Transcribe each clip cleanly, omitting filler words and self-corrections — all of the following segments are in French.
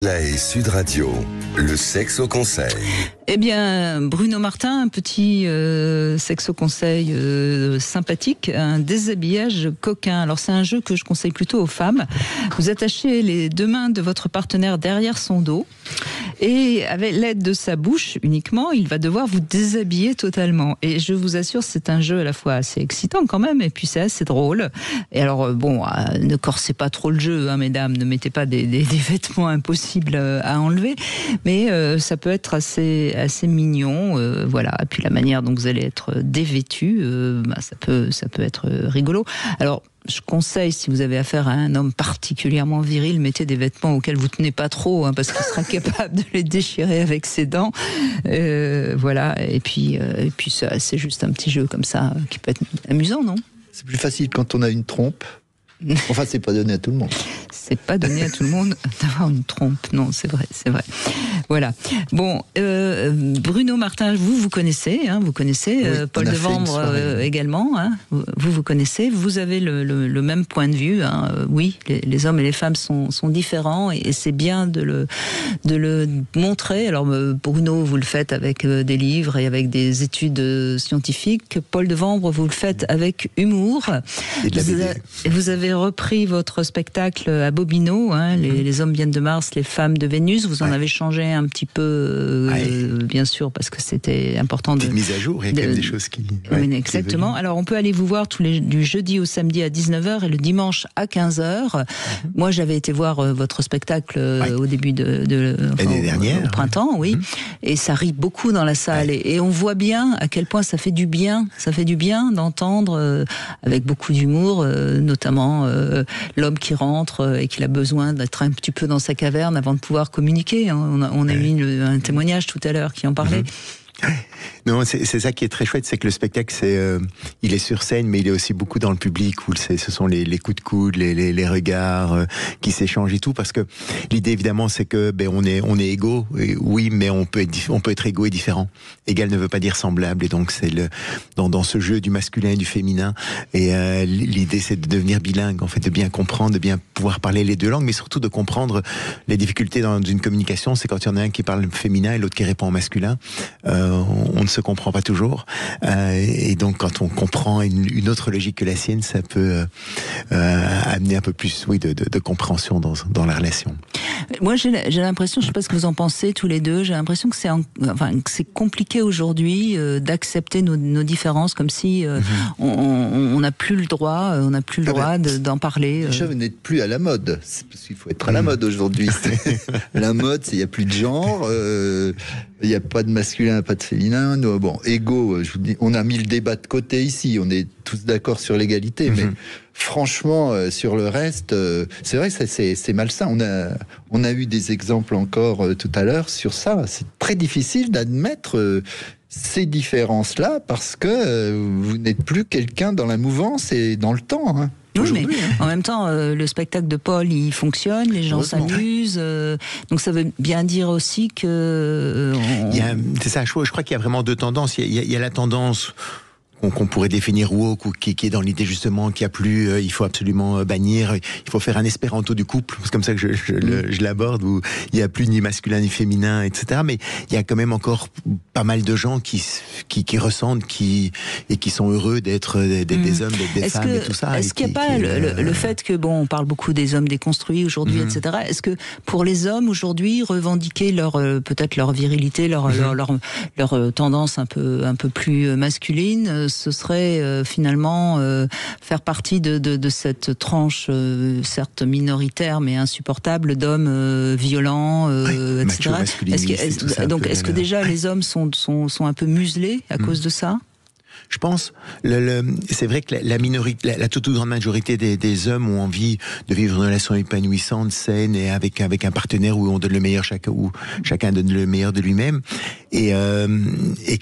La et Sud Radio, le sexe au conseil. Eh bien, Bruno Martin, un petit sexe au conseil sympathique, un déshabillage coquin. Alors, c'est un jeu que je conseille plutôt aux femmes. Vous attachez les deux mains de votre partenaire derrière son dos et avec l'aide de sa bouche uniquement, il va devoir vous déshabiller totalement. Et je vous assure, c'est un jeu à la fois assez excitant quand même, et puis c'est assez drôle. Et alors, bon, ne corsez pas trop le jeu, hein, mesdames, ne mettez pas des vêtements impossibles à enlever, mais ça peut être assez mignon, voilà. Et puis la manière dont vous allez être dévêtu, ça peut être rigolo. Alors, je conseille, si vous avez affaire à un homme particulièrement viril, mettez des vêtements auxquels vous tenez pas trop, hein, parce qu'il sera capable de les déchirer avec ses dents. Voilà. Et puis ça, c'est juste un petit jeu comme ça qui peut être amusant, non ? C'est plus facile quand on a une trompe. Enfin, c'est pas donné à tout le monde. C'est pas donné à tout le monde d'avoir une trompe. Non, c'est vrai. Voilà. Bon, Bruno Martin, vous connaissez, hein, vous connaissez, oui, Paul Devambre également, hein, vous connaissez. Vous avez le même point de vue. Hein. Oui, les hommes et les femmes sont différents, et c'est bien de le montrer. Alors, Bruno, vous le faites avec des livres et avec des études scientifiques. Paul Devambre, vous le faites avec humour. Et de la BD. Vous avez repris votre spectacle à Bobino, hein, les hommes viennent de Mars, les femmes de Vénus. Vous en avez changé un petit peu, bien sûr, parce que c'était important de mise à jour. Il y a quand même des choses qui. Oui, exactement. Alors, on peut aller vous voir du jeudi au samedi à 19h et le dimanche à 15h. Moi, j'avais été voir votre spectacle au début l'année dernière, au printemps, oui. Et ça rit beaucoup dans la salle. Et on voit bien à quel point ça fait du bien. Ça fait du bien d'entendre, avec beaucoup d'humour, notamment l'homme qui rentre et qu'il a besoin d'être un petit peu dans sa caverne avant de pouvoir communiquer. On a eu un témoignage tout à l'heure qui en parlait. Non, c'est ça qui est très chouette, c'est que le spectacle, il est sur scène, mais il est aussi beaucoup dans le public, où ce sont les coups de coude, les regards qui s'échangent et tout, parce que l'idée évidemment, c'est que on est égaux, oui, mais on peut être égaux et différents. Égal ne veut pas dire semblable, et donc c'est dans ce jeu du masculin et du féminin, et l'idée c'est de devenir bilingue, en fait, de bien comprendre, de bien pouvoir parler les deux langues, mais surtout de comprendre les difficultés dans une communication. C'est quand il y en a un qui parle féminin et l'autre qui répond en masculin. On ne se comprend pas toujours, et donc quand on comprend une autre logique que la sienne, ça peut amener un peu plus, de compréhension dans la relation. Moi, j'ai l'impression, je sais pas ce que vous en pensez tous les deux, j'ai l'impression que c'est compliqué aujourd'hui d'accepter nos différences, comme si on n'a plus le droit, d'en parler. Déjà, vous n'êtes plus à la mode. C'est parce qu'il faut être à la mode aujourd'hui. La mode, il n'y a plus de genre. Il n'y a pas de masculin, pas de féminin. Bon, égaux, je vous dis, on a mis le débat de côté ici, on est tous d'accord sur l'égalité, mais franchement, sur le reste, c'est vrai que c'est malsain. On a eu des exemples encore tout à l'heure sur ça. C'est très difficile d'admettre ces différences-là, parce que vous n'êtes plus quelqu'un dans la mouvance et dans le temps, hein. Oui, mais en même temps, le spectacle de Paul, il fonctionne, les gens s'amusent. Donc ça veut bien dire aussi que... C'est ça, je crois qu'il y a vraiment deux tendances. Il y a la tendance qu'on pourrait définir woke, ou qui est dans l'idée justement qu'il n'y a plus, il faut absolument bannir, il faut faire un espéranto du couple, c'est comme ça que je l'aborde, où il n'y a plus ni masculin ni féminin, etc. Mais il y a quand même encore pas mal de gens qui ressentent, et qui sont heureux d'être des hommes, d'être des femmes et tout ça. Est-ce qu'il n'y a pas le fait que, on parle beaucoup des hommes déconstruits aujourd'hui, etc. Est-ce que pour les hommes aujourd'hui, revendiquer peut-être leur virilité, leur tendance un peu plus masculine, ce serait finalement faire partie de cette tranche, certes minoritaire, mais insupportable, d'hommes violents, etc. Est-ce que déjà les hommes sont un peu muselés à cause de ça ? Je pense, c'est vrai que la toute grande majorité des hommes ont envie de vivre une relation épanouissante, saine, et avec un partenaire où on donne le meilleur, où chacun donne le meilleur de lui-même. Et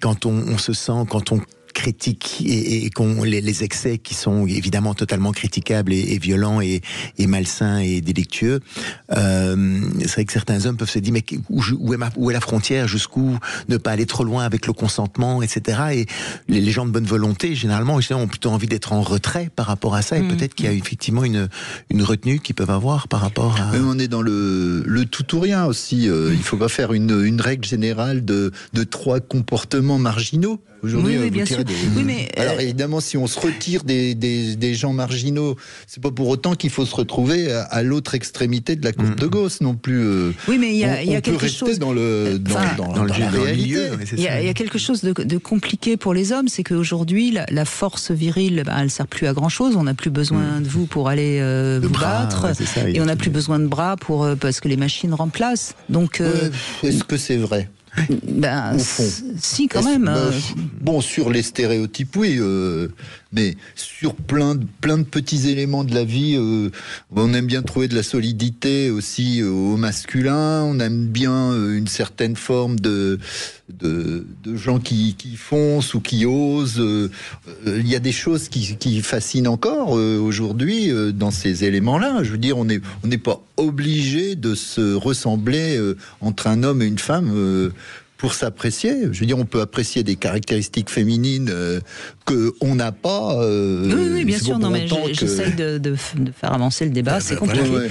quand on se sent, quand on critique et qu'on les excès qui sont évidemment totalement critiquables et violents et malsains et délictueux. C'est vrai que certains hommes peuvent se dire mais où est la frontière, jusqu'où ne pas aller trop loin avec le consentement, etc. Et les gens de bonne volonté généralement ont plutôt envie d'être en retrait par rapport à ça, et peut-être qu'il y a effectivement une retenue qu'ils peuvent avoir par rapport à... Mais on est dans le tout ou rien aussi. Il faut pas faire une règle générale de 3 comportements marginaux. Aujourd'hui, oui, bien sûr. Oui, mais alors évidemment, si on se retire des gens marginaux, c'est pas pour autant qu'il faut se retrouver à l'autre extrémité de la courbe de Gauss non plus. Oui, mais il y a quelque chose dans la réalité. Il y a quelque chose de compliqué pour les hommes, c'est qu'aujourd'hui, la force virile, elle sert plus à grand chose. On n'a plus besoin de vous pour aller vous battre, et on n'a plus besoin de bras parce que les machines remplacent. Donc, est-ce que c'est vrai? Au fond. Si, quand même. Bon, sur les stéréotypes, oui, mais sur plein de petits éléments de la vie, on aime bien trouver de la solidité aussi au masculin. On aime bien une certaine forme de gens qui foncent ou qui osent. Il y a des choses qui fascinent encore aujourd'hui dans ces éléments-là. Je veux dire, on n'est pas obligé de se ressembler entre un homme et une femme pour s'apprécier. Je veux dire, on peut apprécier des caractéristiques féminines qu'on n'a pas. Oui, bien sûr. Non, mais j'essaye de faire avancer le débat. C'est compliqué. Ouais.